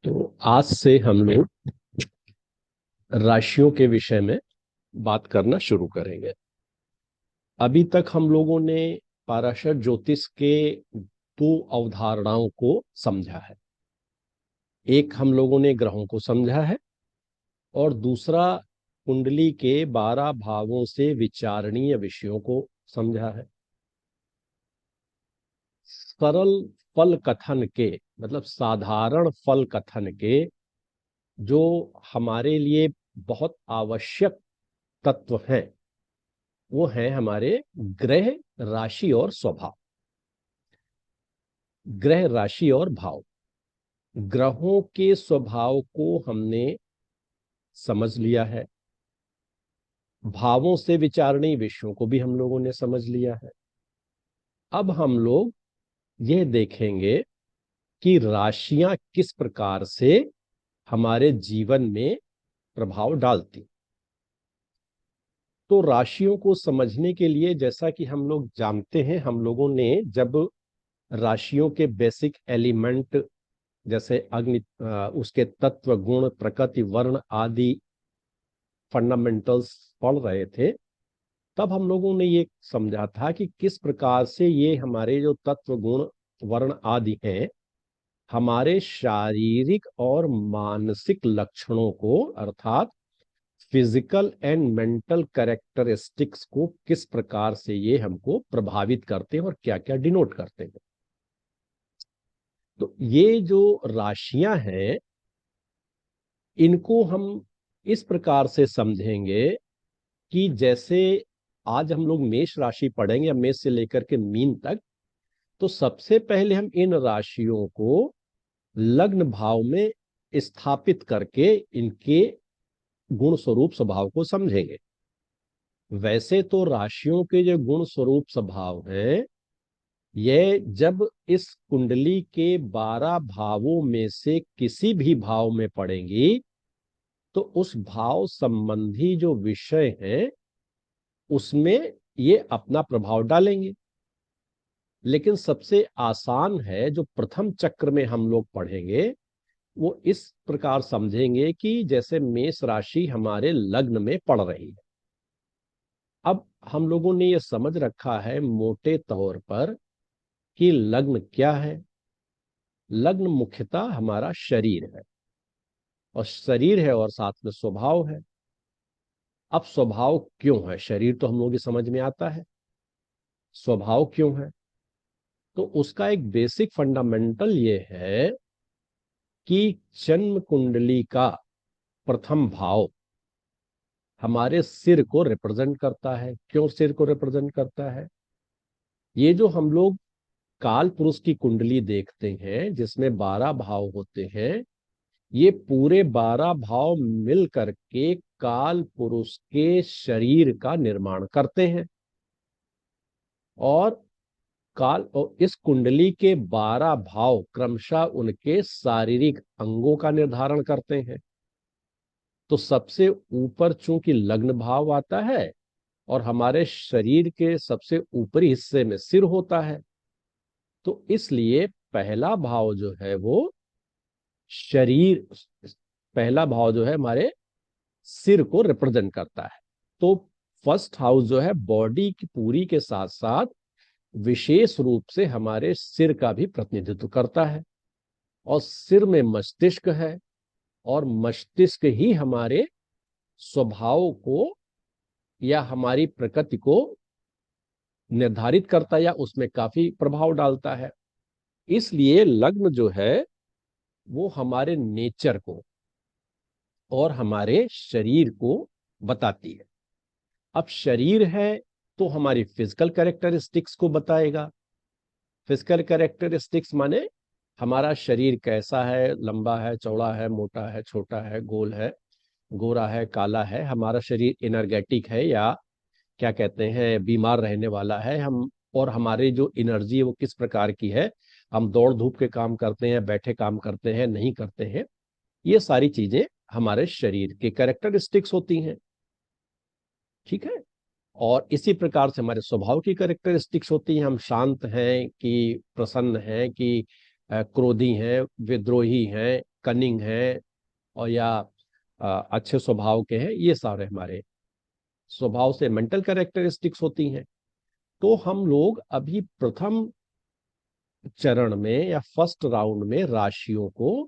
तो आज से हम लोग राशियों के विषय में बात करना शुरू करेंगे। अभी तक हम लोगों ने पाराशर ज्योतिष के दो अवधारणाओं को समझा है। एक हम लोगों ने ग्रहों को समझा है और दूसरा कुंडली के 12 भावों से विचारणीय विषयों को समझा है। सरल फल कथन के मतलब साधारण फल कथन के जो हमारे लिए बहुत आवश्यक तत्व हैं वो है हमारे ग्रह, राशि और स्वभाव। ग्रह, राशि और भाव। ग्रहों के स्वभाव को हमने समझ लिया है, भावों से विचारणीय विषयों को भी हम लोगों ने समझ लिया है। अब हम लोग यह देखेंगे कि राशियां किस प्रकार से हमारे जीवन में प्रभाव डालती। तो राशियों को समझने के लिए, जैसा कि हम लोग जानते हैं, हम लोगों ने जब राशियों के बेसिक एलिमेंट जैसे अग्नि, उसके तत्व, गुण, प्रकृति, वर्ण आदि फंडामेंटल्स पढ़ रहे थे, तब हम लोगों ने ये समझा था कि किस प्रकार से ये हमारे जो तत्व, गुण, वर्ण आदि हैं हमारे शारीरिक और मानसिक लक्षणों को, अर्थात फिजिकल एंड मेंटल कैरेक्टरिस्टिक्स को किस प्रकार से ये हमको प्रभावित करते हैं और क्या क्या डिनोट करते हैं। तो ये जो राशियां हैं इनको हम इस प्रकार से समझेंगे कि जैसे आज हम लोग मेष राशि पढ़ेंगे, या मेष से लेकर के मीन तक, तो सबसे पहले हम इन राशियों को लग्न भाव में स्थापित करके इनके गुण स्वरूप स्वभाव को समझेंगे। वैसे तो राशियों के जो गुण स्वरूप स्वभाव हैं ये जब इस कुंडली के 12 भावों में से किसी भी भाव में पड़ेंगी तो उस भाव संबंधी जो विषय है उसमें ये अपना प्रभाव डालेंगे। लेकिन सबसे आसान है जो प्रथम चक्र में हम लोग पढ़ेंगे, वो इस प्रकार समझेंगे कि जैसे मेष राशि हमारे लग्न में पड़ रही है। अब हम लोगों ने ये समझ रखा है मोटे तौर पर कि लग्न क्या है। लग्न मुख्यतः हमारा शरीर है, और शरीर है और साथ में स्वभाव है। अब स्वभाव क्यों है? शरीर तो हम लोगों की समझ में आता है, स्वभाव क्यों है? तो उसका एक बेसिक फंडामेंटल ये है कि जन्म कुंडली का प्रथम भाव हमारे सिर को रिप्रेजेंट करता है। क्यों सिर को रिप्रेजेंट करता है? ये जो हम लोग काल पुरुष की कुंडली देखते हैं जिसमें 12 भाव होते हैं, ये पूरे 12 भाव मिल करके काल पुरुष के शरीर का निर्माण करते हैं। और इस कुंडली के 12 भाव क्रमशः उनके शारीरिक अंगों का निर्धारण करते हैं। तो सबसे ऊपर चूंकि लग्न भाव आता है और हमारे शरीर के सबसे ऊपरी हिस्से में सिर होता है, तो इसलिए पहला भाव जो है वो शरीर, पहला भाव जो है हमारे सिर को रिप्रेजेंट करता है। तो फर्स्ट हाउस जो है बॉडी की पूरी के साथ साथ विशेष रूप से हमारे सिर का भी प्रतिनिधित्व करता है। और सिर में मस्तिष्क है, और मस्तिष्क ही हमारे स्वभाव को या हमारी प्रकृति को निर्धारित करता है या उसमें काफी प्रभाव डालता है। इसलिए लग्न जो है वो हमारे नेचर को और हमारे शरीर को बताती है। अब शरीर है तो हमारी फिजिकल कैरेक्टरिस्टिक्स को बताएगा। फिजिकल कैरेक्टरिस्टिक्स माने हमारा शरीर कैसा है, लंबा है, चौड़ा है, मोटा है, छोटा है, गोल है, गोरा है, काला है, हमारा शरीर एनर्जेटिक है या क्या कहते हैं बीमार रहने वाला है हम, और हमारी जो एनर्जी है वो किस प्रकार की है, हम दौड़ धूप के काम करते हैं, बैठे काम करते हैं, नहीं करते हैं। ये सारी चीजें हमारे शरीर के कैरेक्टरिस्टिक्स होती हैं। ठीक है। और इसी प्रकार से हमारे स्वभाव की कैरेक्टरिस्टिक्स होती हैं। हम शांत हैं कि प्रसन्न हैं कि क्रोधी हैं, विद्रोही हैं, कनिंग है और या अच्छे स्वभाव के हैं, ये सारे हमारे स्वभाव से मेंटल कैरेक्टरिस्टिक्स होती हैं। तो हम लोग अभी प्रथम चरण में या फर्स्ट राउंड में राशियों को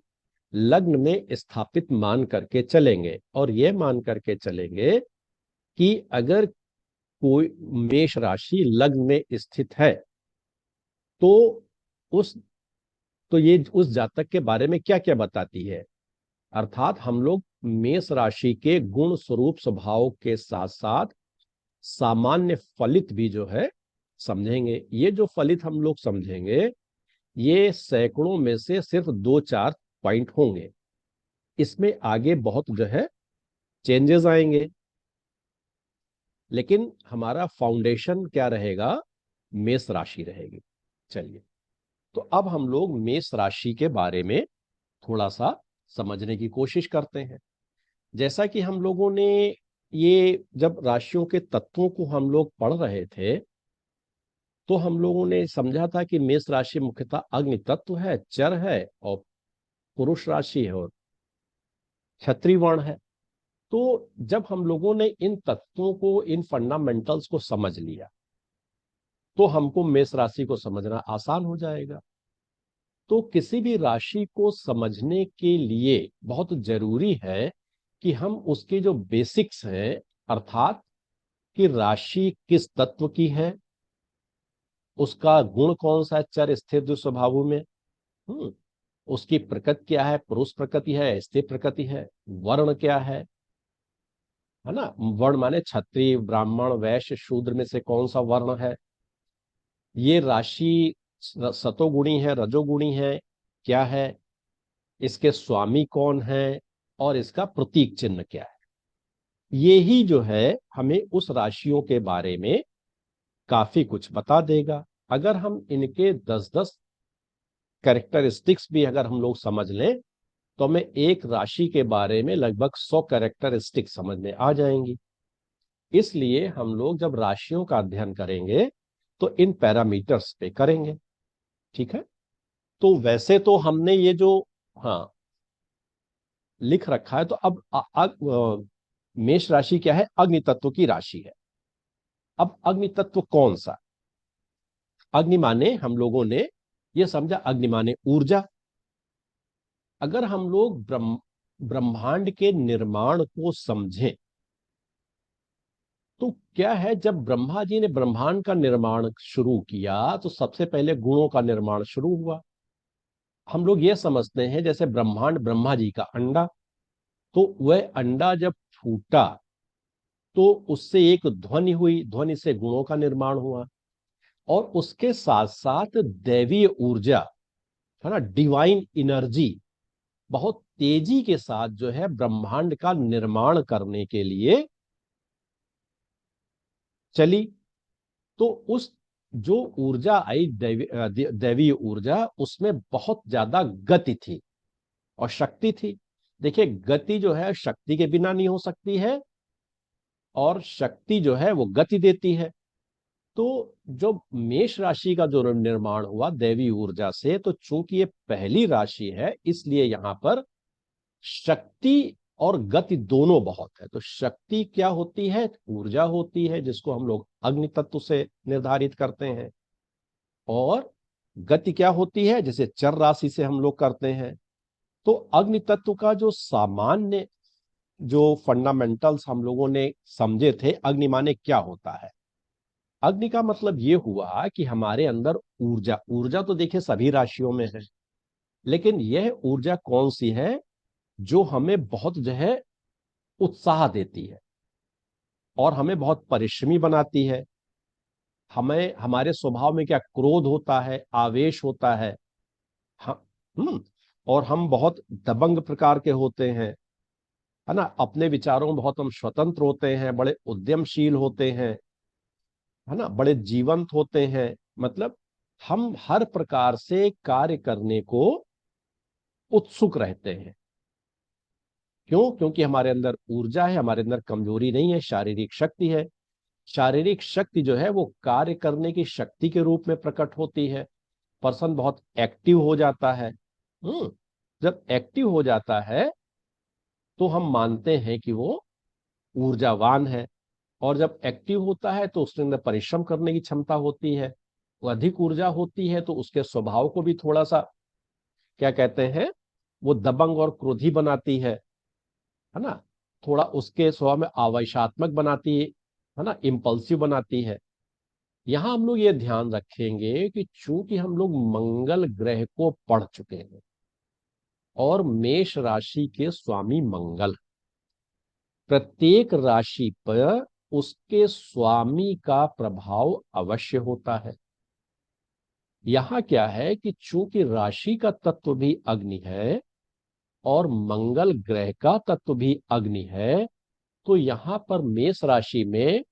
लग्न में स्थापित मान करके चलेंगे, और ये मान करके चलेंगे कि अगर कोई मेष राशि लग्न में स्थित है तो उस तो ये उस जातक के बारे में क्या क्या बताती है। अर्थात हम लोग मेष राशि के गुण स्वरूप स्वभाव के साथ साथ सामान्य फलित भी जो है समझेंगे। ये जो फलित हम लोग समझेंगे, ये सैकड़ों में से सिर्फ 2-4 पॉइंट होंगे। इसमें आगे बहुत जो है चेंजेस आएंगे, लेकिन हमारा फाउंडेशन क्या रहेगा? मेष राशि रहेगी। चलिए, तो अब हम लोग मेष राशि के बारे में थोड़ा सा समझने की कोशिश करते हैं। जैसा कि हम लोगों ने ये जब राशियों के तत्वों को हम लोग पढ़ रहे थे, तो हम लोगों ने समझा था कि मेष राशि मुख्यतः अग्नि तत्व है, चर है और पुरुष राशि है और क्षत्रिय वर्ण है। तो जब हम लोगों ने इन तत्वों को, इन फंडामेंटल्स को समझ लिया, तो हमको मेष राशि को समझना आसान हो जाएगा। तो किसी भी राशि को समझने के लिए बहुत जरूरी है कि हम उसके जो बेसिक्स हैं, अर्थात कि राशि किस तत्व की है, उसका गुण कौन सा है, चर स्थिर स्वभाव में, उसकी प्रकृति क्या है, पुरुष प्रकृति है, स्त्री प्रकृति है, वर्ण क्या है ना। वर्ण माने क्षत्रिय, ब्राह्मण, वैश्य, शूद्र में से कौन सा वर्ण है। ये राशि सतोगुणी है, रजोगुणी है, क्या है, इसके स्वामी कौन है और इसका प्रतीक चिन्ह क्या है। ये ही जो है हमें उस राशियों के बारे में काफी कुछ बता देगा। अगर हम इनके 10-10 कैरेक्टरिस्टिक्स भी अगर हम लोग समझ लें, तो हमें एक राशि के बारे में लगभग 100 कैरेक्टरिस्टिक्स समझ में आ जाएंगी। इसलिए हम लोग जब राशियों का अध्ययन करेंगे तो इन पैरामीटर्स पे करेंगे। ठीक है, तो वैसे तो हमने ये जो हाँ लिख रखा है, तो अब मेष राशि क्या है? अग्नि तत्व की राशि है। अब अग्नि तत्व कौन सा? अग्नि माने हम लोगों ने ये समझा, अग्नि माने ऊर्जा। अगर हम लोग ब्रह्मांड के निर्माण को समझें, तो क्या है, जब ब्रह्मा जी ने ब्रह्मांड का निर्माण शुरू किया तो सबसे पहले गुणों का निर्माण शुरू हुआ। हम लोग ये समझते हैं जैसे ब्रह्मांड ब्रह्मा जी का अंडा, तो वह अंडा जब फूटा तो उससे एक ध्वनि हुई, ध्वनि से गुणों का निर्माण हुआ, और उसके साथ साथ दैवीय ऊर्जा, है ना, डिवाइन एनर्जी बहुत तेजी के साथ जो है ब्रह्मांड का निर्माण करने के लिए चली। तो उस जो ऊर्जा आई, दैवीय ऊर्जा, उसमें बहुत ज्यादा गति थी और शक्ति थी। देखिए, गति जो है शक्ति के बिना नहीं हो सकती है, और शक्ति जो है वो गति देती है। तो जो मेष राशि का जो निर्माण हुआ देवी ऊर्जा से, तो चूंकि ये पहली राशि है, इसलिए यहां पर शक्ति और गति दोनों बहुत है। तो शक्ति क्या होती है? ऊर्जा होती है, जिसको हम लोग अग्नि तत्व से निर्धारित करते हैं। और गति क्या होती है? जैसे चर राशि से हम लोग करते हैं। तो अग्नि तत्व का जो सामान्य जो फंडामेंटल्स हम लोगों ने समझे थे, अग्नि माने क्या होता है। अग्नि का मतलब ये हुआ कि हमारे अंदर ऊर्जा, ऊर्जा तो देखिए सभी राशियों में है, लेकिन यह ऊर्जा कौन सी है जो हमें बहुत जो है उत्साह देती है और हमें बहुत परिश्रमी बनाती है। हमें, हमारे स्वभाव में क्या क्रोध होता है, आवेश होता है, हम और हम बहुत दबंग प्रकार के होते हैं, है ना। अपने विचारों में बहुत हम स्वतंत्र होते हैं, बड़े उद्यमशील होते हैं, है ना, बड़े जीवंत होते हैं। मतलब हम हर प्रकार से कार्य करने को उत्सुक रहते हैं। क्यों? क्योंकि हमारे अंदर ऊर्जा है, हमारे अंदर कमजोरी नहीं है, शारीरिक शक्ति है। शारीरिक शक्ति जो है वो कार्य करने की शक्ति के रूप में प्रकट होती है। पर्सन बहुत एक्टिव हो जाता है। जब एक्टिव हो जाता है तो हम मानते हैं कि वो ऊर्जावान है। और जब एक्टिव होता है तो उसके अंदर परिश्रम करने की क्षमता होती है, वो अधिक ऊर्जा होती है, तो उसके स्वभाव को भी थोड़ा सा क्या कहते हैं, वो दबंग और क्रोधी बनाती है ना। थोड़ा उसके स्वभाव में आवेशात्मक बनाती है ना, इम्पल्सिव बनाती है। यहां हम लोग ये ध्यान रखेंगे कि चूंकि हम लोग मंगल ग्रह को पढ़ चुके हैं और मेष राशि के स्वामी मंगल, प्रत्येक राशि पर उसके स्वामी का प्रभाव अवश्य होता है। यहां क्या है कि चूंकि राशि का तत्व भी अग्नि है और मंगल ग्रह का तत्व भी अग्नि है, तो यहां पर मेष राशि में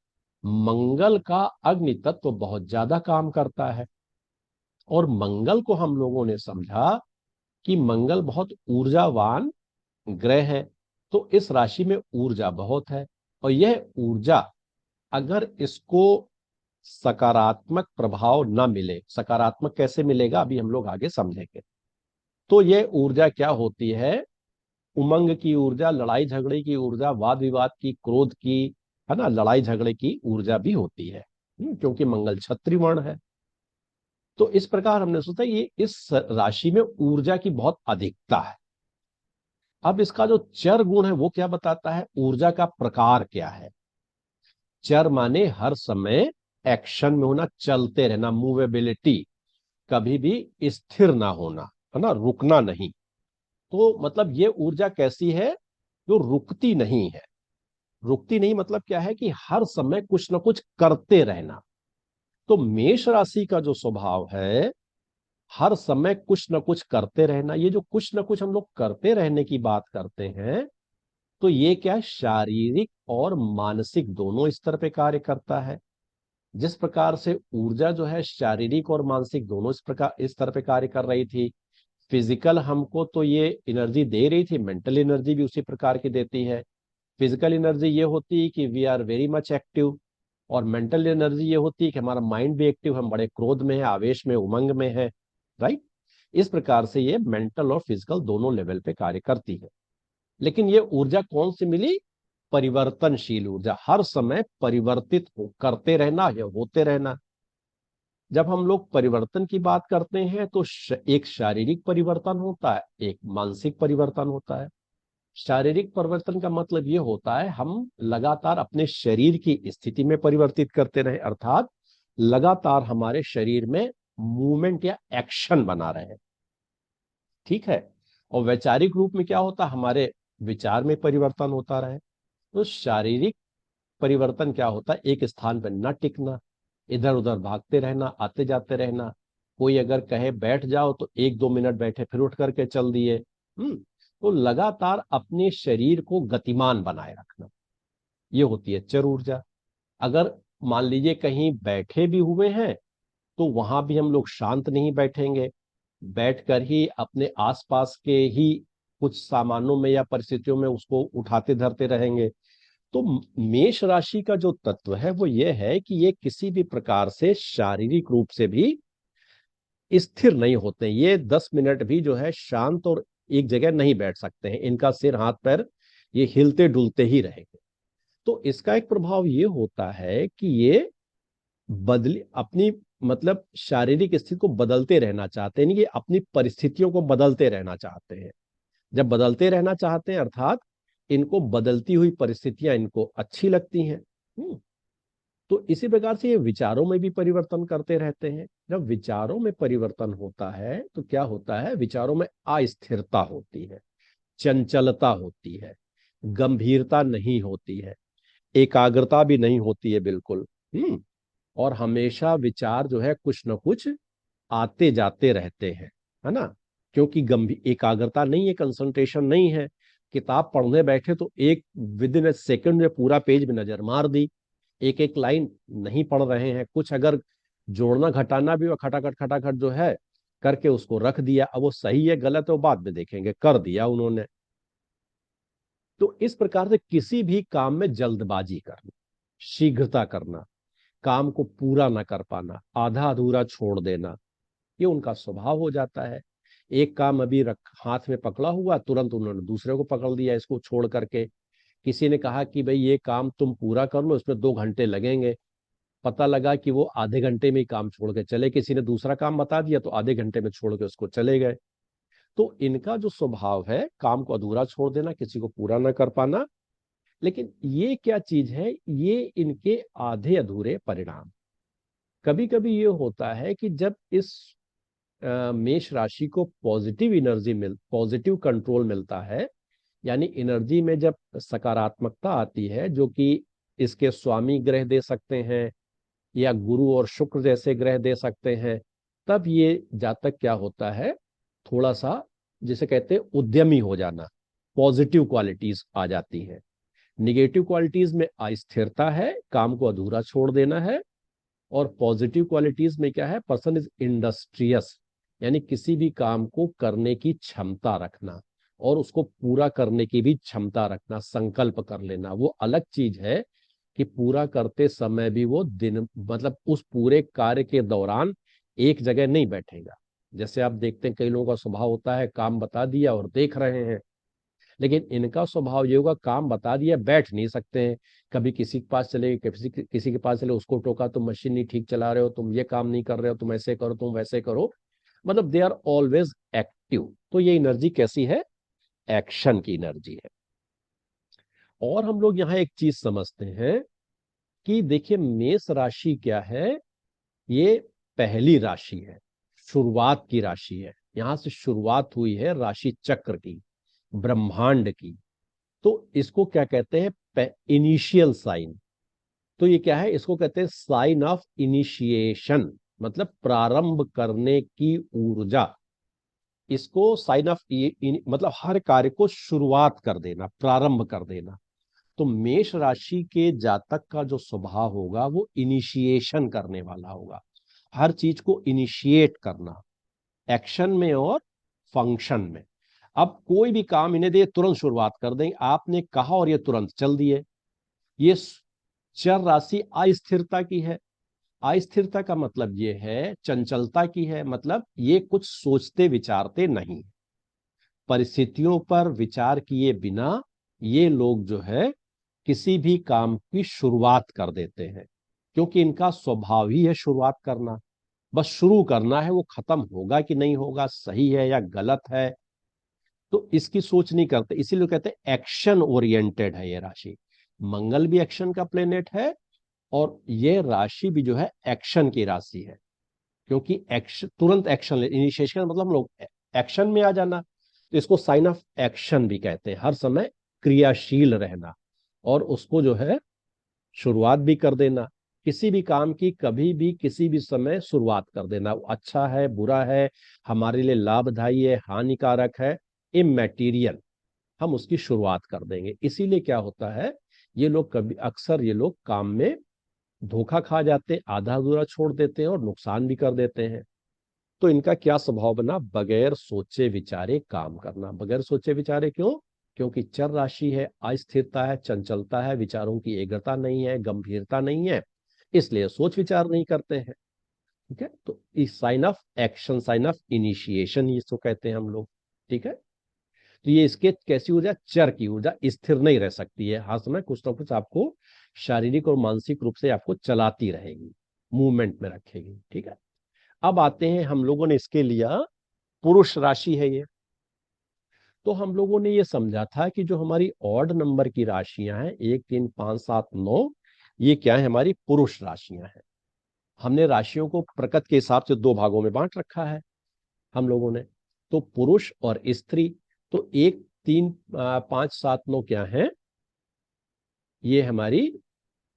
मंगल का अग्नि तत्व बहुत ज्यादा काम करता है। और मंगल को हम लोगों ने समझा कि मंगल बहुत ऊर्जावान ग्रह है, तो इस राशि में ऊर्जा बहुत है। और यह ऊर्जा अगर इसको सकारात्मक प्रभाव न मिले, सकारात्मक कैसे मिलेगा अभी हम लोग आगे समझेंगे। तो यह ऊर्जा क्या होती है, उमंग की ऊर्जा, लड़ाई झगड़े की ऊर्जा, वाद विवाद की, क्रोध की, है ना, लड़ाई झगड़े की ऊर्जा भी होती है। क्योंकि मंगल क्षत्रिवर्ण है। तो इस प्रकार हमने सोचा ये इस राशि में ऊर्जा की बहुत अधिकता है। अब इसका जो चर गुण है वो क्या बताता है, ऊर्जा का प्रकार क्या है। चर माने हर समय एक्शन में होना, चलते रहना, मूवेबिलिटी, कभी भी स्थिर ना होना, है ना, रुकना नहीं। तो मतलब ये ऊर्जा कैसी है, जो रुकती नहीं है। रुकती नहीं मतलब क्या है कि हर समय कुछ ना कुछ करते रहना। तो मेष राशि का जो स्वभाव है, हर समय कुछ ना कुछ करते रहना। ये जो कुछ ना कुछ हम लोग करते रहने की बात करते हैं, तो ये क्या, शारीरिक और मानसिक दोनों स्तर पे कार्य करता है। जिस प्रकार से ऊर्जा जो है शारीरिक और मानसिक दोनों इस स्तर पे कार्य कर रही थी। फिजिकल हमको तो ये एनर्जी दे रही थी, मेंटल एनर्जी भी उसी प्रकार की देती है। फिजिकल एनर्जी ये होती है कि we are very much active, और मेंटल एनर्जी ये होती है कि हमारा माइंड भी एक्टिव, हम बड़े क्रोध में है, आवेश में, उमंग में है। राइट। इस प्रकार से ये मेंटल और फिजिकल दोनों लेवल पे कार्य करती है। लेकिन ये ऊर्जा कौन सी मिली, परिवर्तनशील ऊर्जा, हर समय परिवर्तित करते रहना या होते रहना। जब हम लोग परिवर्तन की बात करते हैं तो एक शारीरिक परिवर्तन होता है, एक मानसिक परिवर्तन होता है। शारीरिक परिवर्तन का मतलब ये होता है हम लगातार अपने शरीर की स्थिति में परिवर्तित करते रहे, अर्थात लगातार हमारे शरीर में मूवमेंट या एक्शन बना रहे। ठीक है। और वैचारिक रूप में क्या होता है, हमारे विचार में परिवर्तन होता रहे। तो शारीरिक परिवर्तन क्या होता है, एक स्थान पर न टिकना, इधर उधर भागते रहना, आते जाते रहना। कोई अगर कहे बैठ जाओ तो 1-2 मिनट बैठे फिर उठ करके चल दिए। तो लगातार अपने शरीर को गतिमान बनाए रखना, ये होती है चर ऊर्जा। अगर मान लीजिए कहीं बैठे भी हुए हैं तो वहां भी हम लोग शांत नहीं बैठेंगे, बैठकर ही अपने आसपास के ही कुछ सामानों में या परिस्थितियों में उसको उठाते धरते रहेंगे। तो मेष राशि का जो तत्व है वो ये है कि ये किसी भी प्रकार से शारीरिक रूप से भी स्थिर नहीं होते। ये 10 मिनट भी जो है शांत और एक जगह नहीं बैठ सकते हैं, इनका सिर हाथ पैर ये हिलते डुलते ही रहेंगे। तो इसका एक प्रभाव ये होता है कि ये बदली अपनी मतलब शारीरिक स्थिति को बदलते रहना चाहते हैं, नहीं कि अपनी परिस्थितियों को बदलते रहना चाहते हैं। जब बदलते रहना चाहते हैं अर्थात इनको बदलती हुई परिस्थितियां इनको अच्छी लगती हैं। तो इसी प्रकार से ये विचारों में भी परिवर्तन करते रहते हैं। जब विचारों में परिवर्तन होता है तो क्या होता है, विचारों में अस्थिरता होती है, चंचलता होती है, गंभीरता नहीं होती है, एकाग्रता भी नहीं होती है बिल्कुल। और हमेशा विचार जो है कुछ न कुछ आते जाते रहते हैं, है ना। क्योंकि गंभीर एकाग्रता नहीं है, कंसंट्रेशन नहीं है। किताब पढ़ने बैठे तो एक विद इन सेकंड में पूरा पेज में नजर मार दी, एक एक लाइन नहीं पढ़ रहे हैं। कुछ अगर जोड़ना घटाना भी हो, खटाखट खटाखट जो है करके उसको रख दिया, अब वो सही है गलत है वो बाद में देखेंगे, कर दिया उन्होंने। तो इस प्रकार से किसी भी काम में जल्दबाजी करना, शीघ्रता करना, काम को पूरा ना कर पाना, आधा अधूरा छोड़ देना, ये उनका स्वभाव हो जाता है। एक काम अभी रख हाथ में पकड़ा हुआ, तुरंत उन्होंने दूसरे को पकड़ लिया इसको छोड़ करके। किसी ने कहा कि भाई ये काम तुम पूरा कर लो, इसमें 2 घंटे लगेंगे, पता लगा कि वो आधे घंटे में ही काम छोड़ के चले। किसी ने दूसरा काम बता दिया तो आधे घंटे में छोड़ के उसको चले गए। तो इनका जो स्वभाव है, काम को अधूरा छोड़ देना, किसी को पूरा ना कर पाना। लेकिन ये क्या चीज है, ये इनके आधे अधूरे परिणाम। कभी कभी ये होता है कि जब इस मेष राशि को पॉजिटिव कंट्रोल मिलता है, यानी एनर्जी में जब सकारात्मकता आती है, जो कि इसके स्वामी ग्रह दे सकते हैं या गुरु और शुक्र जैसे ग्रह दे सकते हैं, तब ये जातक क्या होता है, थोड़ा सा जिसे कहते हैं उद्यमी हो जाना, पॉजिटिव क्वालिटीज आ जाती हैं। निगेटिव क्वालिटीज में अस्थिरता है, काम को अधूरा छोड़ देना है। और पॉजिटिव क्वालिटीज में क्या है, पर्सन इज इंडस्ट्रियस, यानी किसी भी काम को करने की क्षमता रखना और उसको पूरा करने की भी क्षमता रखना, संकल्प कर लेना। वो अलग चीज है कि पूरा करते समय भी वो दिन मतलब उस पूरे कार्य के दौरान एक जगह नहीं बैठेगा। जैसे आप देखते हैं कई लोगों का स्वभाव होता है, काम बता दिया और देख रहे हैं, लेकिन इनका स्वभाव ये होगा, काम बता दिया बैठ नहीं सकते हैं। कभी किसी के पास चले, किसी के पास चले, उसको टोका तुम मशीन नहीं ठीक चला रहे हो, तुम ये काम नहीं कर रहे हो, तुम ऐसे करो, तुम वैसे करो। मतलब दे आर ऑलवेज एक्टिव। तो ये एनर्जी कैसी है, एक्शन की एनर्जी है। और हम लोग यहाँ एक चीज समझते हैं कि देखिए मेष राशि क्या है, ये पहली राशि है, शुरुआत की राशि है। यहां से शुरुआत हुई है राशि चक्र की, ब्रह्मांड की। तो इसको क्या कहते हैं, इनिशियल साइन। तो ये क्या है, इसको कहते हैं साइन ऑफ इनिशिएशन, मतलब प्रारंभ करने की ऊर्जा। इसको साइन ऑफ मतलब हर कार्य को शुरुआत कर देना, प्रारंभ कर देना। तो मेष राशि के जातक का जो स्वभाव होगा वो इनिशिएशन करने वाला होगा, हर चीज को इनिशिएट करना, एक्शन में और फंक्शन में। अब कोई भी काम इन्हें दे, तुरंत शुरुआत कर देंगे, आपने कहा और ये तुरंत चल दिए। ये चर राशि अस्थिरता की है। अस्थिरता का मतलब ये है, चंचलता की है, मतलब ये कुछ सोचते विचारते नहीं, परिस्थितियों पर विचार किए बिना ये लोग जो है किसी भी काम की शुरुआत कर देते हैं, क्योंकि इनका स्वभाव ही है शुरुआत करना। बस शुरू करना है, वो खत्म होगा कि नहीं होगा, सही है या गलत है, तो इसकी सोच नहीं करते। इसीलिए कहते हैं एक्शन ओरिएंटेड है ये राशि। मंगल भी एक्शन का प्लेनेट है और ये राशि भी जो है एक्शन की राशि है, क्योंकि एक्शन, तुरंत एक्शन, इनिशिएशन मतलब हम लोग एक्शन में आ जाना। तो इसको साइन ऑफ एक्शन भी कहते हैं, हर समय क्रियाशील रहना और उसको जो है शुरुआत भी कर देना। किसी भी काम की कभी भी किसी भी समय शुरुआत कर देना, वो अच्छा है बुरा है, हमारे लिए लाभदायी है हानिकारक है, इमैटीरियल, हम उसकी शुरुआत कर देंगे। इसीलिए क्या होता है, ये लोग कभी अक्सर ये लोग काम में धोखा खा जाते हैं, आधा अधूरा छोड़ देते हैं और नुकसान भी कर देते हैं। तो इनका क्या स्वभाव बना, बगैर सोचे विचारे काम करना। बगैर सोचे विचारे क्यों, क्योंकि चर राशि है, अस्थिरता है, चंचलता है, विचारों की एग्रता नहीं है, गंभीरता नहीं है, इसलिए सोच विचार नहीं करते हैं। ठीक है, तो इस sign of action, sign of initiation इसको कहते हैं हम लोग। ठीक है, तो ये इसके कैसी ऊर्जा, चर की ऊर्जा, स्थिर नहीं रह सकती है, हर समय कुछ ना कुछ आपको शारीरिक और मानसिक रूप से आपको चलाती रहेगी, मूवमेंट में रखेगी। ठीक है, अब आते हैं, हम लोगों ने इसके लिया पुरुष राशि है ये। तो हम लोगों ने ये समझा था कि जो हमारी ऑड नंबर की राशियां हैं, 1 3 5 7 9, ये क्या है, हमारी पुरुष राशियां हैं। हमने राशियों को प्रकृति के हिसाब से 2 भागों में बांट रखा है हम लोगों ने, तो पुरुष और स्त्री। तो 1 3 5 7 9 क्या है, ये हमारी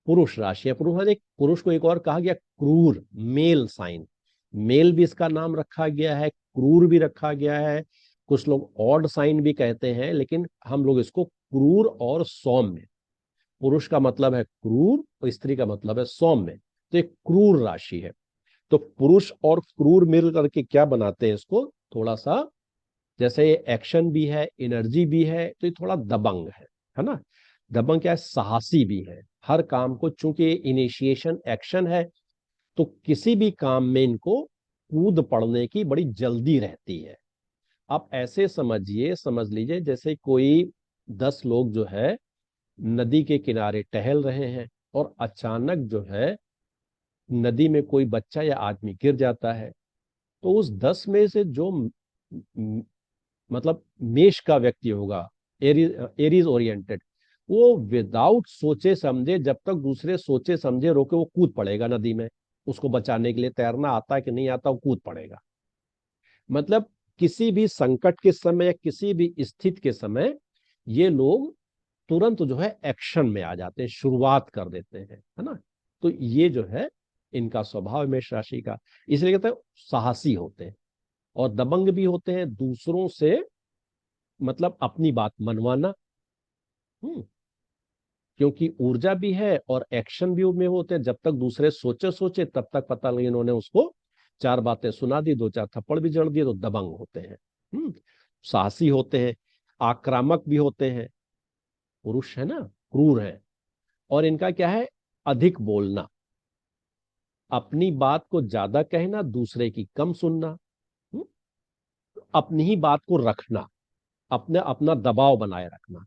पुरुष राशि है। पुरुष को एक और कहा गया क्रूर, मेल साइन। मेल भी इसका नाम रखा गया है, क्रूर भी रखा गया है, कुछ लोग ऑड साइन भी कहते हैं, लेकिन हम लोग इसको क्रूर और सौम्य, पुरुष का मतलब है क्रूर और स्त्री का मतलब है सौम्य, तो एक क्रूर राशि है। तो पुरुष और क्रूर मिल करके क्या बनाते हैं इसको, थोड़ा सा, जैसे ये एक्शन भी है, एनर्जी भी है, तो ये थोड़ा दबंग है ना। दबंग क्या है, साहसी भी है। हर काम को, चूंकि इनिशिएशन एक्शन है, तो किसी भी काम में इनको कूद पड़ने की बड़ी जल्दी रहती है। आप ऐसे समझ लीजिए जैसे कोई 10 लोग जो है नदी के किनारे टहल रहे हैं, और अचानक जो है नदी में कोई बच्चा या आदमी गिर जाता है। तो उस 10 में से जो म- मतलब मेष का व्यक्ति होगा, एरीज ओरिएंटेड, वो विदाउट सोचे समझे, जब तक दूसरे सोचे समझे रोके, वो कूद पड़ेगा नदी में। उसको बचाने के लिए तैरना आता है कि नहीं आता, वो कूद पड़ेगा। मतलब किसी भी संकट के समय या किसी भी स्थिति के समय ये लोग तुरंत जो है एक्शन में आ जाते हैं, शुरुआत कर देते हैं, है ना। तो ये जो है इनका स्वभाव है मेष राशि का। इसलिए कहते हैं साहसी होते हैं, और दबंग भी होते हैं दूसरों से, मतलब अपनी बात मनवाना। हम्म क्योंकि ऊर्जा भी है और एक्शन भी में होते हैं। जब तक दूसरे सोचे सोचे तब तक पता नहीं इन्होंने उसको चार बातें सुना दी, दो चार थप्पड़ भी जड़ दिए, तो दबंग होते हैं। हम्म साहसी होते हैं, आक्रामक भी होते हैं। पुरुष है ना, क्रूर है। और इनका क्या है, अधिक बोलना, अपनी बात को ज्यादा कहना, दूसरे की कम सुनना। हम्म, अपनी ही बात को रखना, अपने अपना दबाव बनाए रखना।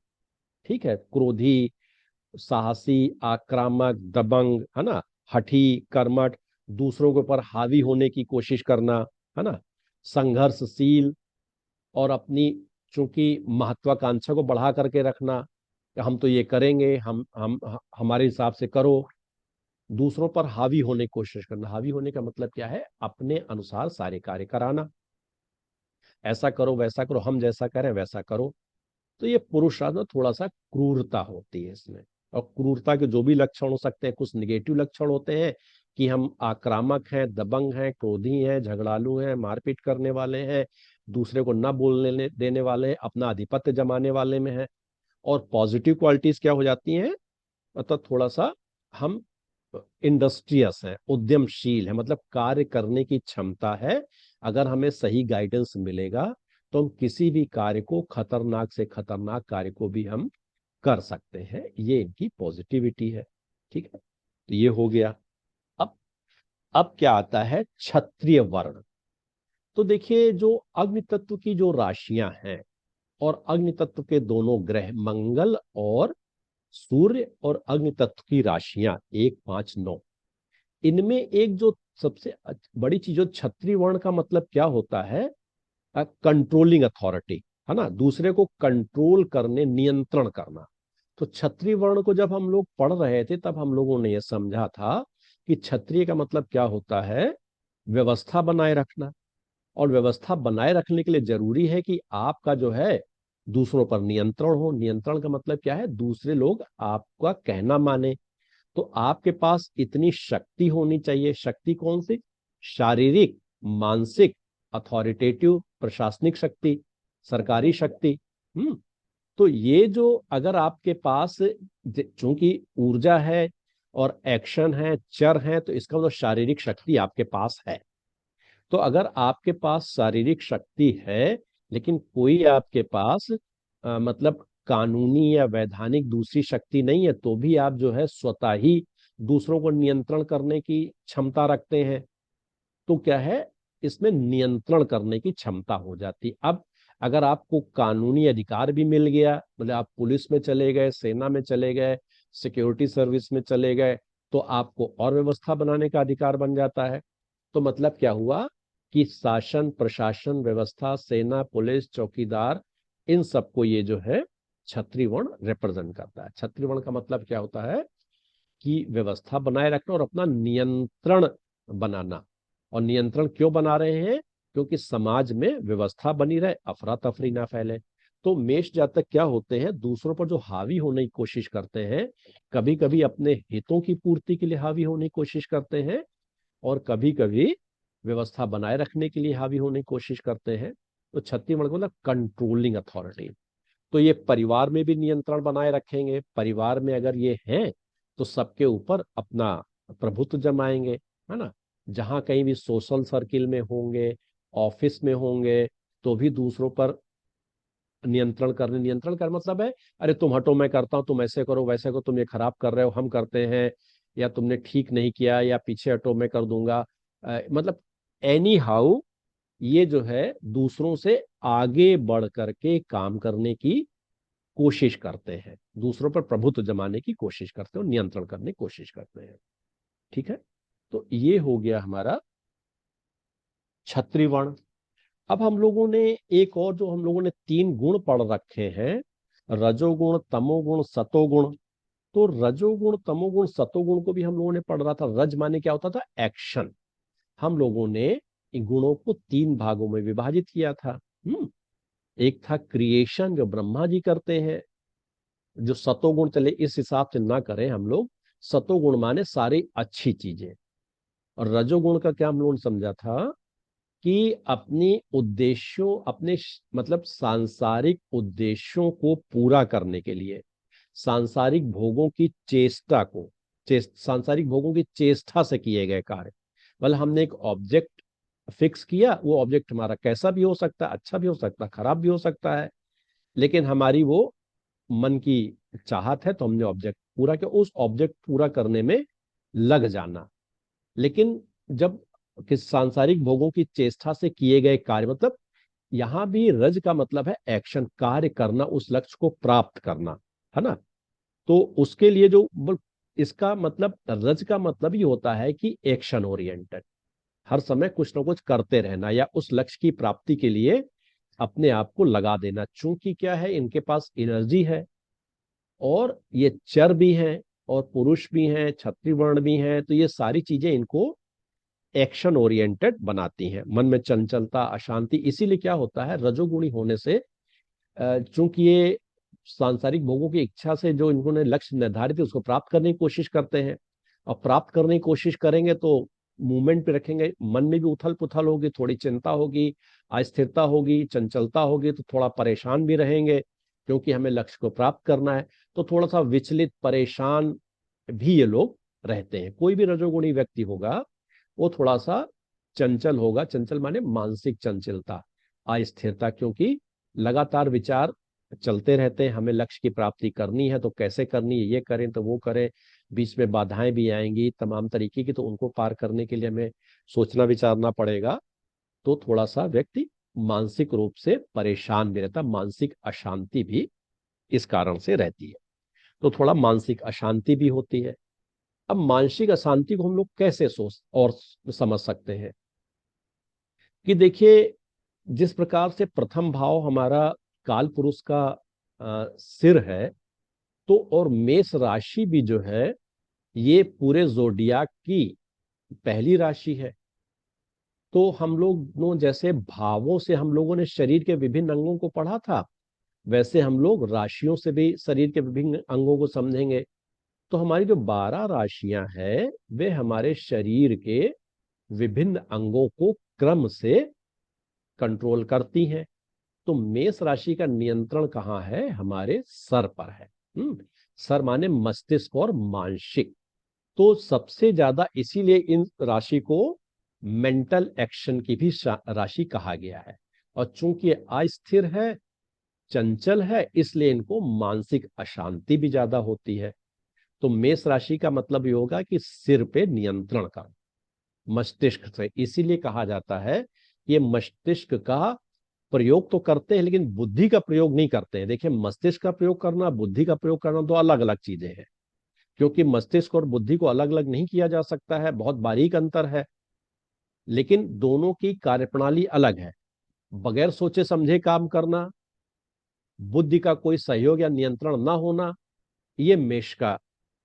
ठीक है, क्रोधी, साहसी, आक्रामक, दबंग, है ना, हठी, कर्मठ, दूसरों के ऊपर हावी होने की कोशिश करना, है ना, संघर्षशील, और अपनी चूंकि महत्वाकांक्षा को बढ़ा करके रखना कि हम तो ये करेंगे, हमारे हिसाब से करो। दूसरों पर हावी होने की कोशिश करना, हावी होने का मतलब क्या है, अपने अनुसार सारे कार्य कराना, ऐसा करो वैसा करो, हम जैसा करें वैसा करो। तो ये पुरुषार्थ में थोड़ा सा क्रूरता होती है इसमें। और क्रूरता के जो भी लक्षण हो सकते हैं, कुछ निगेटिव लक्षण होते हैं कि हम आक्रामक हैं, दबंग हैं, क्रोधी हैं, झगड़ालू हैं, मारपीट करने वाले हैं, दूसरे को न बोलने देने वाले हैं, अपना आधिपत्य जमाने वाले में हैं। और पॉजिटिव क्वालिटीज क्या हो जाती हैं, मतलब थोड़ा सा हम इंडस्ट्रियस है, उद्यमशील है, मतलब कार्य करने की क्षमता है। अगर हमें सही गाइडेंस मिलेगा तो हम किसी भी कार्य को, खतरनाक से खतरनाक कार्य को भी हम कर सकते हैं। ये इनकी पॉजिटिविटी है। ठीक है, तो ये हो गया। अब अब क्या आता है, क्षत्रिय वर्ण। तो देखिए, जो अग्नि तत्व की जो राशियां हैं, और अग्नि तत्व के दोनों ग्रह मंगल और सूर्य, और अग्नि तत्व की राशियां 1, 5, 9, इनमें एक जो सबसे बड़ी चीज, जो क्षत्रिय वर्ण का मतलब क्या होता है, कंट्रोलिंग अथॉरिटी, है ना, दूसरे को कंट्रोल करने, नियंत्रण करना। तो क्षत्रिय वर्ण को जब हम लोग पढ़ रहे थे तब हम लोगों ने यह समझा था कि क्षत्रिय का मतलब क्या होता है, व्यवस्था बनाए रखना। और व्यवस्था बनाए रखने के लिए जरूरी है कि आपका जो है दूसरों पर नियंत्रण हो। नियंत्रण का मतलब क्या है, दूसरे लोग आपका कहना माने। तो आपके पास इतनी शक्ति होनी चाहिए। शक्ति कौन सी, शारीरिक, मानसिक, अथॉरिटेटिव, प्रशासनिक शक्ति, सरकारी शक्ति। तो ये जो, अगर आपके पास चूंकि ऊर्जा है और एक्शन है, चर है, तो इसका मतलब शारीरिक शक्ति आपके पास है। तो अगर आपके पास शारीरिक शक्ति है, लेकिन कोई आपके पास मतलब कानूनी या वैधानिक दूसरी शक्ति नहीं है, तो भी आप जो है स्वतः ही दूसरों को नियंत्रण करने की क्षमता रखते हैं। तो क्या है, इसमें नियंत्रण करने की क्षमता हो जाती है। अब अगर आपको कानूनी अधिकार भी मिल गया, मतलब आप पुलिस में चले गए, सेना में चले गए, सिक्योरिटी सर्विस में चले गए, तो आपको और व्यवस्था बनाने का अधिकार बन जाता है। तो मतलब क्या हुआ कि शासन, प्रशासन, व्यवस्था, सेना, पुलिस, चौकीदार, इन सबको ये जो है क्षत्रिय वर्ण रिप्रेजेंट करता है। क्षत्रिय वर्ण का मतलब क्या होता है कि व्यवस्था बनाए रखना और अपना नियंत्रण बनाना। और नियंत्रण क्यों बना रहे हैं, क्योंकि समाज में व्यवस्था बनी रहे, अफरा तफरी ना फैले। तो मेष जातक क्या होते हैं, दूसरों पर जो हावी होने की कोशिश करते हैं, कभी कभी अपने हितों की पूर्ति के लिए हावी होने की कोशिश करते हैं, और कभी कभी व्यवस्था बनाए रखने के लिए हावी होने की कोशिश करते हैं। तो छत्तीसगढ़ को मतलब कंट्रोलिंग अथॉरिटी। तो ये परिवार में भी नियंत्रण बनाए रखेंगे। परिवार में अगर ये हैं तो सबके ऊपर अपना प्रभुत्व जमाएंगे, है ना। जहां कहीं भी सोशल सर्किल में होंगे, ऑफिस में होंगे, तो भी दूसरों पर नियंत्रण करने, नियंत्रण का मतलब है, अरे तुम हटो मैं करता हूं, तुम ऐसे करो वैसे करो, तुम ये खराब कर रहे हो हम करते हैं, या तुमने ठीक नहीं किया, या पीछे हटो मैं कर दूंगा। मतलब एनी हाउ ये जो है दूसरों से आगे बढ़ करके काम करने की कोशिश करते हैं, दूसरों पर प्रभुत्व जमाने की कोशिश करते हैं और नियंत्रण करने की कोशिश करते हैं। ठीक है, तो ये हो गया हमारा क्षत्रिय वर्ण। अब हम लोगों ने एक और जो हम लोगों ने तीन गुण पढ़ रखे हैं, रजोगुण, तमोगुण, सतोगुण। तो रजोगुण, तमोगुण, सतोगुण को भी हम लोगों ने पढ़ रहा था। रज माने क्या होता था? एक्शन। हम लोगों ने इन गुणों को तीन भागों में विभाजित किया था। एक था क्रिएशन, जो ब्रह्मा जी करते हैं। जो सतोगुण, चले इस हिसाब से ना करें हम लोग, सतोगुण माने सारी अच्छी चीजें। और रजोगुण का क्या हम लोगों ने समझा था कि अपनी उद्देश्यों, अपने मतलब सांसारिक उद्देश्यों को पूरा करने के लिए, सांसारिक भोगों की चेष्टा को, सांसारिक भोगों की चेष्टा से किए गए कार्य। मतलब हमने एक ऑब्जेक्ट फिक्स किया, वो ऑब्जेक्ट हमारा कैसा भी हो सकता है, अच्छा भी हो सकता है, खराब भी हो सकता है, लेकिन हमारी वो मन की चाहत है, तो हमने ऑब्जेक्ट पूरा किया। उस ऑब्जेक्ट पूरा करने में लग जाना। लेकिन जब किस सांसारिक भोगों की चेष्टा से किए गए कार्य, मतलब यहां भी रज का मतलब है एक्शन, कार्य करना, उस लक्ष्य को प्राप्त करना, है ना। तो उसके लिए जो इसका मतलब, रज का मतलब ही होता है कि एक्शन ओरिएंटेड, हर समय कुछ ना कुछ करते रहना, या उस लक्ष्य की प्राप्ति के लिए अपने आप को लगा देना। चूंकि क्या है, इनके पास एनर्जी है, और ये चर भी हैं, और पुरुष भी हैं, क्षत्रिय वर्ण भी हैं, तो ये सारी चीजें इनको एक्शन ओरिएंटेड बनाती हैं। मन में चंचलता, अशांति, इसीलिए क्या होता है, रजोगुणी होने से चूंकि ये सांसारिक भोगों की इच्छा से जो इन्होंने लक्ष्य निर्धारित है उसको प्राप्त करने की कोशिश करते हैं। और प्राप्त करने की कोशिश करेंगे तो मूवमेंट पे रखेंगे, मन में भी उथल पुथल होगी, थोड़ी चिंता होगी, अस्थिरता होगी, चंचलता होगी, तो थोड़ा परेशान भी रहेंगे, क्योंकि हमें लक्ष्य को प्राप्त करना है। तो थोड़ा सा विचलित, परेशान भी ये लोग रहते हैं। कोई भी रजोगुणी व्यक्ति होगा वो थोड़ा सा चंचल होगा। चंचल माने मानसिक चंचलता, अस्थिरता, क्योंकि लगातार विचार चलते रहते हैं, हमें लक्ष्य की प्राप्ति करनी है तो कैसे करनी है, ये करें तो वो करें, बीच में बाधाएं भी आएंगी तमाम तरीके की, तो उनको पार करने के लिए हमें सोचना विचारना पड़ेगा। तो थोड़ा सा व्यक्ति मानसिक रूप से परेशान भी रहता, मानसिक अशांति भी इस कारण से रहती है। तो थोड़ा मानसिक अशांति भी होती है। अब मानसिक अशांति को हम लोग कैसे सोच और समझ सकते हैं कि देखिए, जिस प्रकार से प्रथम भाव हमारा काल पुरुष का सिर है, तो और मेष राशि भी जो है ये पूरे जोडियाक की पहली राशि है। तो हम लोग जैसे भावों से हम लोगों ने शरीर के विभिन्न अंगों को पढ़ा था, वैसे हम लोग राशियों से भी शरीर के विभिन्न अंगों को समझेंगे। तो हमारी जो 12 राशियां हैं वे हमारे शरीर के विभिन्न अंगों को क्रम से कंट्रोल करती हैं। तो मेष राशि का नियंत्रण कहाँ है? हमारे सर पर है। सर माने मस्तिष्क और मानसिक। तो सबसे ज्यादा इसीलिए इन राशि को मेंटल एक्शन की भी राशि कहा गया है। और चूंकि अस्थिर है, चंचल है, इसलिए इनको मानसिक अशांति भी ज्यादा होती है। तो मेष राशि का मतलब ये होगा कि सिर पे नियंत्रण का, मस्तिष्क से। इसीलिए कहा जाता है ये मस्तिष्क का प्रयोग तो करते हैं लेकिन बुद्धि का प्रयोग नहीं करते हैं। देखिए, मस्तिष्क का प्रयोग करना, बुद्धि का प्रयोग करना दो अलग अलग चीजें हैं, क्योंकि मस्तिष्क और बुद्धि को अलग अलग नहीं किया जा सकता है, बहुत बारीक अंतर है। लेकिन दोनों की कार्यप्रणाली अलग है। बगैर सोचे समझे काम करना, बुद्धि का कोई सहयोग या नियंत्रण ना होना, ये मेष का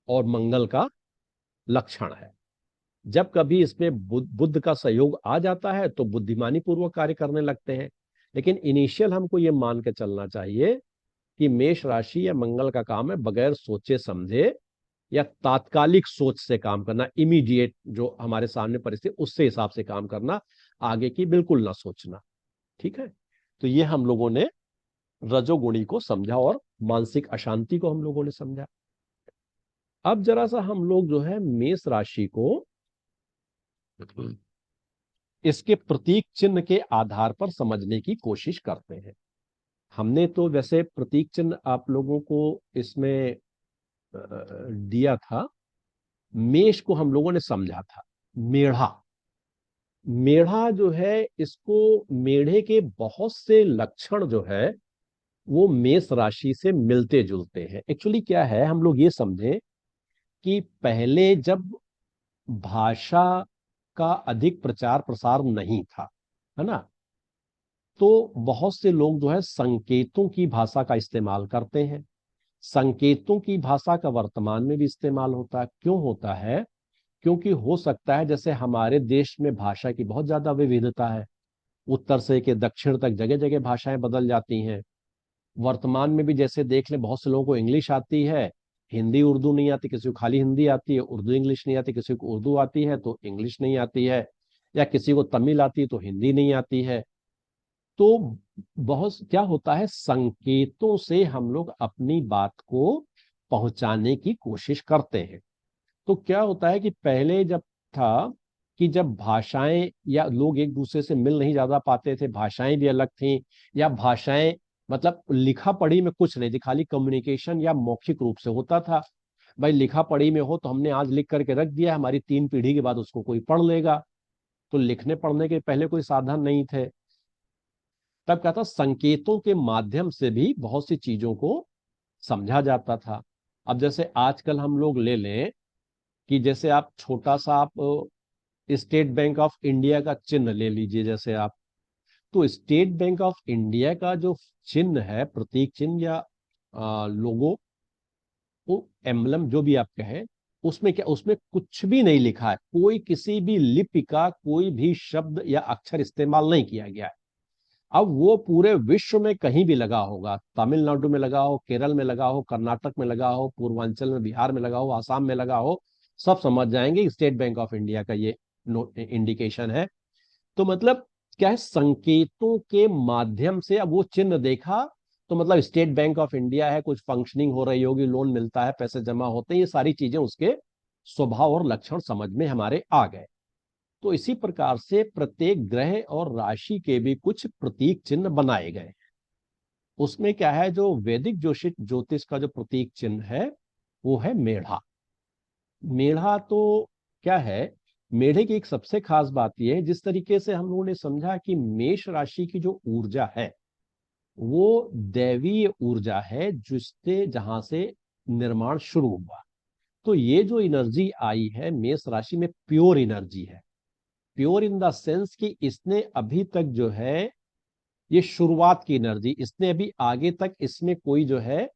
और मंगल का लक्षण है। जब कभी इसमें बुद्ध का सहयोग आ जाता है तो बुद्धिमानी पूर्वक कार्य करने लगते हैं। लेकिन इनिशियल हमको ये मान के चलना चाहिए कि मेष राशि या मंगल का काम है बगैर सोचे समझे या तात्कालिक सोच से काम करना, इमीडिएट जो हमारे सामने परिस्थिति उससे हिसाब से काम करना, आगे की बिल्कुल ना सोचना। ठीक है, तो ये हम लोगों ने रजोगुणी को समझा और मानसिक अशांति को हम लोगों ने समझा। अब जरा सा हम लोग जो है मेष राशि को इसके प्रतीक चिन्ह के आधार पर समझने की कोशिश करते हैं। हमने तो वैसे प्रतीक चिन्ह आप लोगों को इसमें दिया था। मेष को हम लोगों ने समझा था मेढ़ा, मेढ़ा जो है, इसको मेढ़े के बहुत से लक्षण जो है वो मेष राशि से मिलते जुलते हैं। एक्चुअली क्या है, हम लोग ये समझें कि पहले जब भाषा का अधिक प्रचार प्रसार नहीं था, है ना, तो बहुत से लोग जो है संकेतों की भाषा का इस्तेमाल करते हैं। संकेतों की भाषा का वर्तमान में भी इस्तेमाल होता है। क्यों होता है? क्योंकि हो सकता है जैसे हमारे देश में भाषा की बहुत ज्यादा विविधता है, उत्तर से के दक्षिण तक जगह जगह भाषाएं बदल जाती हैं। वर्तमान में भी जैसे देख लें, बहुत से लोगों को इंग्लिश आती है, हिंदी उर्दू नहीं आती, किसी को खाली हिंदी आती है, उर्दू इंग्लिश नहीं आती, किसी को उर्दू आती है तो इंग्लिश नहीं आती है, या किसी को तमिल आती है तो हिंदी नहीं आती है। तो बहुत क्या होता है, संकेतों से हम लोग अपनी बात को पहुंचाने की कोशिश करते हैं। तो क्या होता है कि पहले जब था कि जब भाषाएं या लोग एक दूसरे से मिल नहीं ज्यादा पाते थे, भाषाएं भी अलग थी, या भाषाएं मतलब लिखा पढ़ी में कुछ नहीं थी, खाली कम्युनिकेशन या मौखिक रूप से होता था। भाई लिखा पढ़ी में हो तो हमने आज लिख करके रख दिया, हमारी 3 पीढ़ी के बाद उसको कोई पढ़ लेगा। तो लिखने पढ़ने के पहले कोई साधन नहीं थे। तब क्या था, संकेतों के माध्यम से भी बहुत सी चीजों को समझा जाता था। अब जैसे आजकल हम लोग ले लें कि जैसे आप छोटा सा आप स्टेट बैंक ऑफ इंडिया का चिन्ह ले लीजिए, जैसे आप, तो स्टेट बैंक ऑफ इंडिया का जो चिन्ह है, प्रतीक चिन्ह या लोगो, वो एम्बलम जो भी आप कहें, उसमें क्या, उसमें कुछ भी नहीं लिखा है, कोई किसी भी लिपि का कोई भी शब्द या अक्षर इस्तेमाल नहीं किया गया है। अब वो पूरे विश्व में कहीं भी लगा होगा, तमिलनाडु में लगा हो, केरल में लगा हो, कर्नाटक में लगा हो, पूर्वांचल में, बिहार में लगा हो, आसाम में लगा हो, सब समझ जाएंगे स्टेट बैंक ऑफ इंडिया का ये इंडिकेशन है। तो मतलब क्या है, संकेतों के माध्यम से अब वो चिन्ह देखा तो मतलब स्टेट बैंक ऑफ इंडिया है, कुछ फंक्शनिंग हो रही होगी, लोन मिलता है, पैसे जमा होते हैं, ये सारी चीजें उसके स्वभाव और लक्षण समझ में हमारे आ गए। तो इसी प्रकार से प्रत्येक ग्रह और राशि के भी कुछ प्रतीक चिन्ह बनाए गए। उसमें क्या है, जो वैदिक ज्योतिष ज्योतिष का जो प्रतीक चिन्ह है वो है मेढ़ा। मेढ़ा तो क्या है, मेढ़े की एक सबसे खास बात यह है, जिस तरीके से हम लोगों ने समझा कि मेष राशि की जो ऊर्जा है वो दैवीय ऊर्जा है, जिससे जहां से निर्माण शुरू हुआ। तो ये जो एनर्जी आई है मेष राशि में, प्योर एनर्जी है। प्योर इन द सेंस कि इसने अभी तक जो है, ये शुरुआत की एनर्जी, इसने अभी आगे तक इसमें कोई जो है,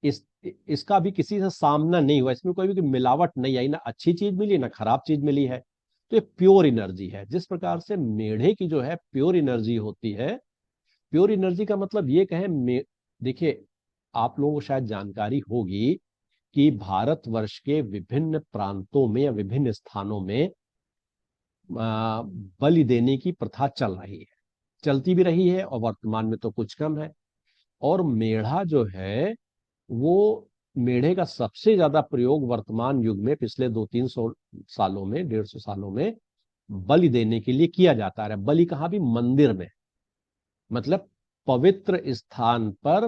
इस इसका भी किसी से सामना नहीं हुआ, इसमें कोई भी मिलावट नहीं आई, ना अच्छी चीज मिली ना खराब चीज मिली है। तो ये प्योर एनर्जी है। जिस प्रकार से मेढ़े की जो है प्योर एनर्जी होती है, प्योर एनर्जी का मतलब ये कहें, देखिए, आप लोगों को शायद जानकारी होगी कि भारतवर्ष के विभिन्न प्रांतों में या विभिन्न स्थानों में बलि देने की प्रथा चल रही है, चलती भी रही है, और वर्तमान में तो कुछ कम है। और मेढ़ा जो है वो, मेढ़े का सबसे ज्यादा प्रयोग वर्तमान युग में पिछले 200-300 सालों में, 150 सालों में बलि देने के लिए किया जाता है। बलि कहाँ भी, मंदिर में, मतलब पवित्र स्थान पर,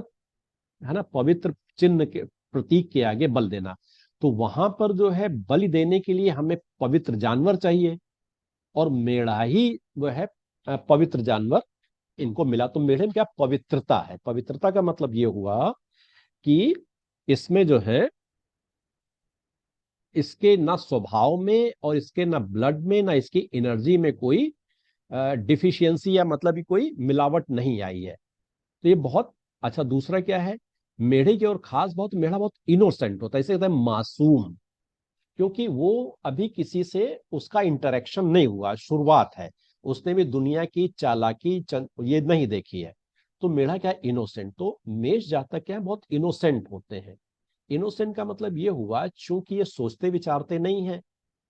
है ना, पवित्र चिन्ह के प्रतीक के आगे बल देना। तो वहां पर जो है बलि देने के लिए हमें पवित्र जानवर चाहिए, और मेढ़ा ही वो है पवित्र जानवर इनको मिला। तो मेढ़े में क्या पवित्रता है, पवित्रता का मतलब ये हुआ कि इसमें जो है, इसके ना स्वभाव में और इसके ना ब्लड में ना इसकी एनर्जी में कोई डिफिशियंसी या मतलब ही कोई मिलावट नहीं आई है। तो ये बहुत अच्छा। दूसरा क्या है, मेढ़े की और खास बहुत, मेढ़ा बहुत इनोसेंट होता है, इसे कहते हैं मासूम, क्योंकि वो अभी किसी से उसका इंटरेक्शन नहीं हुआ, शुरुआत है, उसने भी दुनिया की चालाकी ये नहीं देखी है। तो मेढ़ा क्या है, इनोसेंट। तो मेष जातक क्या है, बहुत इनोसेंट होते हैं। इनोसेंट का मतलब ये हुआ, चूंकि ये सोचते विचारते नहीं है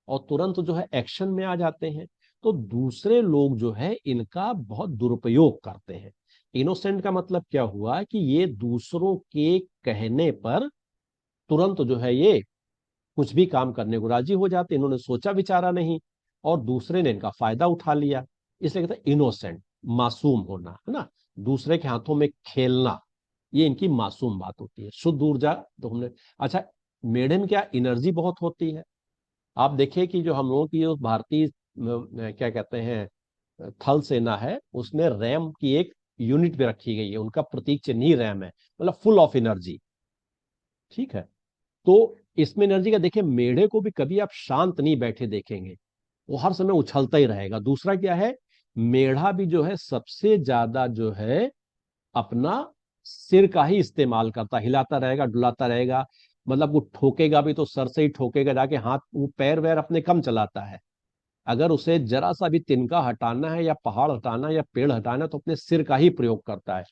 और तुरंत जो है एक्शन में आ जाते हैं, तो दूसरे लोग जो है इनका बहुत दुरुपयोग करते हैं। इनोसेंट का मतलब क्या हुआ कि ये दूसरों के कहने पर तुरंत जो है ये कुछ भी काम करने को राजी हो जाते, इन्होंने सोचा विचारा नहीं, और दूसरे ने इनका फायदा उठा लिया। इसलिए कहते हैं इनोसेंट, मासूम होना, है ना, दूसरे के हाथों में खेलना, ये इनकी मासूम बात होती है। शुद्ध ऊर्जा तो हमने, अच्छा, मेढे में क्या एनर्जी बहुत होती है। आप देखिए कि जो हम लोगों की जो भारतीय क्या कहते हैं, थल सेना है उसमें रैम की एक यूनिट भी रखी गई है, उनका प्रतीक चिन्ह ही रैम है, मतलब फुल ऑफ एनर्जी। ठीक है। तो इसमें एनर्जी का देखिए, मेढ़े को भी कभी आप शांत नहीं बैठे देखेंगे, वो हर समय उछलता ही रहेगा। दूसरा क्या है, मेढ़ा भी जो है सबसे ज्यादा जो है अपना सिर का ही इस्तेमाल करता, हिलाता रहेगा डुलाता रहेगा। मतलब वो ठोकेगा भी तो सर से ही ठोकेगा जाके, हाथ वो पैर वैर अपने कम चलाता है। अगर उसे जरा सा भी तिनका हटाना है या पहाड़ हटाना है या पेड़ हटाना है तो अपने सिर का ही प्रयोग करता है।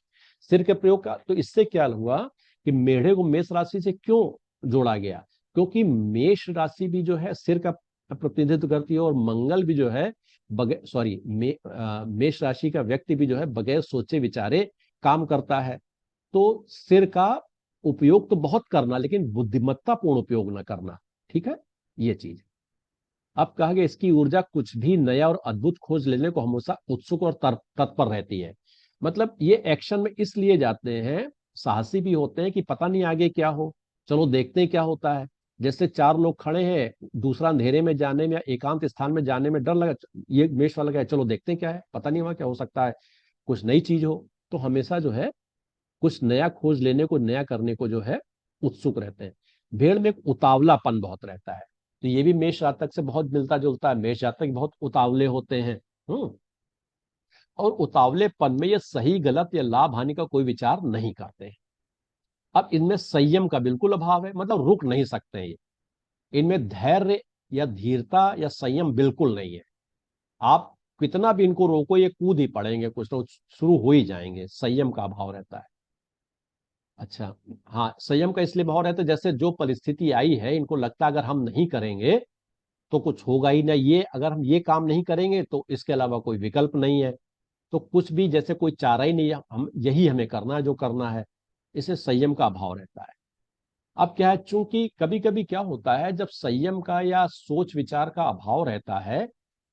सिर के प्रयोग का तो इससे क्या हुआ कि मेढ़े को मेष राशि से क्यों जोड़ा गया, क्योंकि मेष राशि भी जो है सिर का प्रतिनिधित्व करती है, और मंगल भी जो है बगैर सॉरी मेष राशि का व्यक्ति भी जो है बगैर सोचे विचारे काम करता है। तो सिर का उपयोग तो बहुत करना, लेकिन बुद्धिमत्तापूर्ण उपयोग ना करना। ठीक है, ये चीज। अब कहा गया इसकी ऊर्जा कुछ भी नया और अद्भुत खोज लेने को हमेशा उत्सुक और तत्पर रहती है। मतलब ये एक्शन में इसलिए जाते हैं, साहसी भी होते हैं कि पता नहीं आगे क्या हो, चलो देखते हैं क्या होता है। जैसे चार लोग खड़े हैं, दूसरा अंधेरे में जाने में या एकांत स्थान में जाने में डर लगा, ये मेष वाला क्या, चलो देखते हैं क्या है, पता नहीं वहां क्या हो सकता है, कुछ नई चीज हो। तो हमेशा जो है कुछ नया खोज लेने को, नया करने को जो है उत्सुक रहते हैं। भेड़ में एक उतावलापन बहुत रहता है, तो ये भी मेष जातक से बहुत मिलता जुलता है। मेष जातक बहुत उतावले होते हैं। हम्म। और उतावलेपन में ये सही गलत या लाभ हानि का कोई विचार नहीं करते हैं। अब इनमें संयम का बिल्कुल अभाव है, मतलब रुक नहीं सकते हैं ये। इनमें धैर्य या धीरता या संयम बिल्कुल नहीं है। आप कितना भी इनको रोको ये कूद ही पड़ेंगे, कुछ तो शुरू हो ही जाएंगे। संयम का अभाव रहता है। अच्छा, हाँ, संयम का इसलिए भाव रहता है जैसे जो परिस्थिति आई है इनको लगता है अगर हम नहीं करेंगे तो कुछ होगा ही नहीं, ये अगर हम ये काम नहीं करेंगे तो इसके अलावा कोई विकल्प नहीं है। तो कुछ भी जैसे कोई चारा ही नहीं है, हम यही हमें करना है जो करना है। इसे संयम का अभाव रहता है। अब क्या है, चूंकि कभी कभी क्या होता है जब संयम का या सोच विचार का अभाव रहता है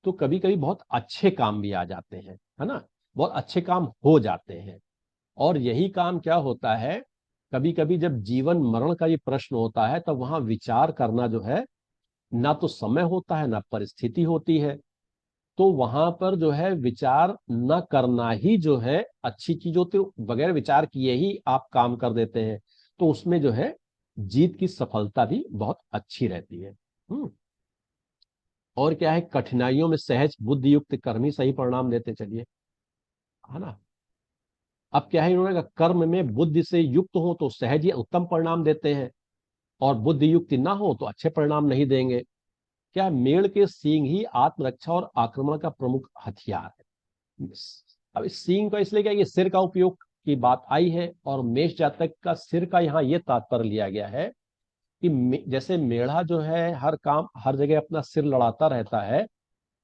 तो कभी कभी बहुत अच्छे काम भी आ जाते हैं, है ना, बहुत अच्छे काम हो जाते हैं। और यही काम क्या होता है, कभी कभी जब जीवन मरण का ये प्रश्न होता है तब वहां विचार करना जो है, ना तो समय होता है ना परिस्थिति होती है। तो वहां पर जो है विचार न करना ही जो है अच्छी चीज होती है, बगैर विचार किए ही आप काम कर देते हैं। तो उसमें जो है जीत की सफलता भी बहुत अच्छी रहती है। और क्या है, कठिनाइयों में सहज बुद्धि युक्त कर्म ही सही परिणाम देते चलिए, है ना। अब क्या है, इन्होंने कहा कर्म में बुद्धि से युक्त हो तो सहज ही उत्तम परिणाम देते हैं, और बुद्धि युक्ति ना हो तो अच्छे परिणाम नहीं देंगे। क्या है, मेढ़ के सींग ही आत्मरक्षा और आक्रमण का प्रमुख हथियार है। अब इस सींग का इसलिए क्या, ये सिर का उपयोग की बात आई है, और मेष जातक का सिर का यहाँ ये तात्पर्य लिया गया है कि जैसे मेढ़ा जो है हर काम हर जगह अपना सिर लड़ाता रहता है,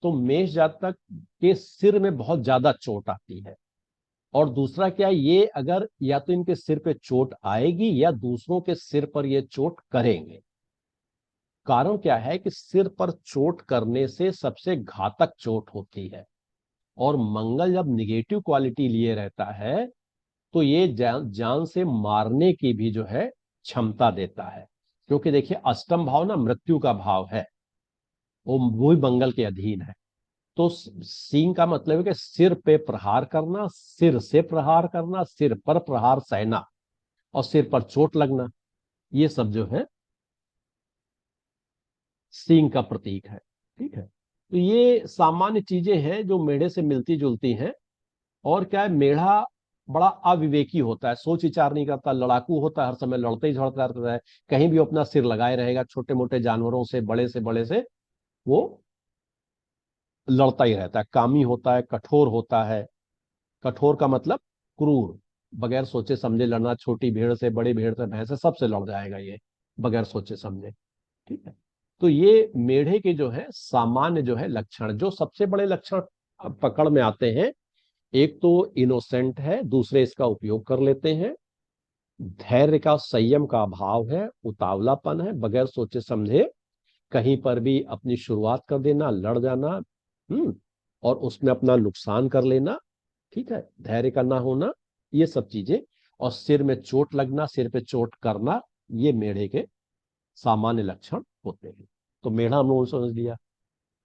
तो मेष जातक के सिर में बहुत ज्यादा चोट आती है। और दूसरा क्या, ये अगर या तो इनके सिर पे चोट आएगी या दूसरों के सिर पर ये चोट करेंगे। कारण क्या है कि सिर पर चोट करने से सबसे घातक चोट होती है, और मंगल जब निगेटिव क्वालिटी लिए रहता है तो ये जान से मारने की भी जो है क्षमता देता है। क्योंकि देखिए अष्टम भाव ना मृत्यु का भाव है, वो भी मंगल के अधीन है। तो सींग का मतलब है कि सिर पे प्रहार करना, सिर से प्रहार करना, सिर पर प्रहार सहना, और सिर पर चोट लगना, ये सब जो है सींग का प्रतीक है। ठीक है, तो ये सामान्य चीजें हैं जो मेढ़े से मिलती जुलती हैं। और क्या है, मेढ़ा बड़ा अविवेकी होता है, सोच विचार नहीं करता, लड़ाकू होता है, हर समय लड़ते ही झड़ता रहता है। कहीं भी अपना सिर लगाए रहेगा, छोटे मोटे जानवरों से बड़े से वो लड़ता ही रहता है। कामी होता है, कठोर होता है। कठोर का मतलब क्रूर, बगैर सोचे समझे लड़ना, छोटी भेड़ से, बड़ी भेड़ से, भैंस से, सबसे लड़ जाएगा ये बगैर सोचे समझे। ठीक है। तो ये मेढ़े के जो है सामान्य जो है लक्षण, जो सबसे बड़े लक्षण पकड़ में आते हैं, एक तो इनोसेंट है, दूसरे इसका उपयोग कर लेते हैं, धैर्य का संयम का अभाव है, उतावलापन है, बगैर सोचे समझे कहीं पर भी अपनी शुरुआत कर देना, लड़ जाना, और उसमें अपना नुकसान कर लेना। ठीक है, धैर्य का ना होना, ये सब चीजें, और सिर में चोट लगना, सिर पे चोट करना, ये मेढ़े के सामान्य लक्षण होते हैं। तो मेढ़ा हम लोगों ने समझ लिया।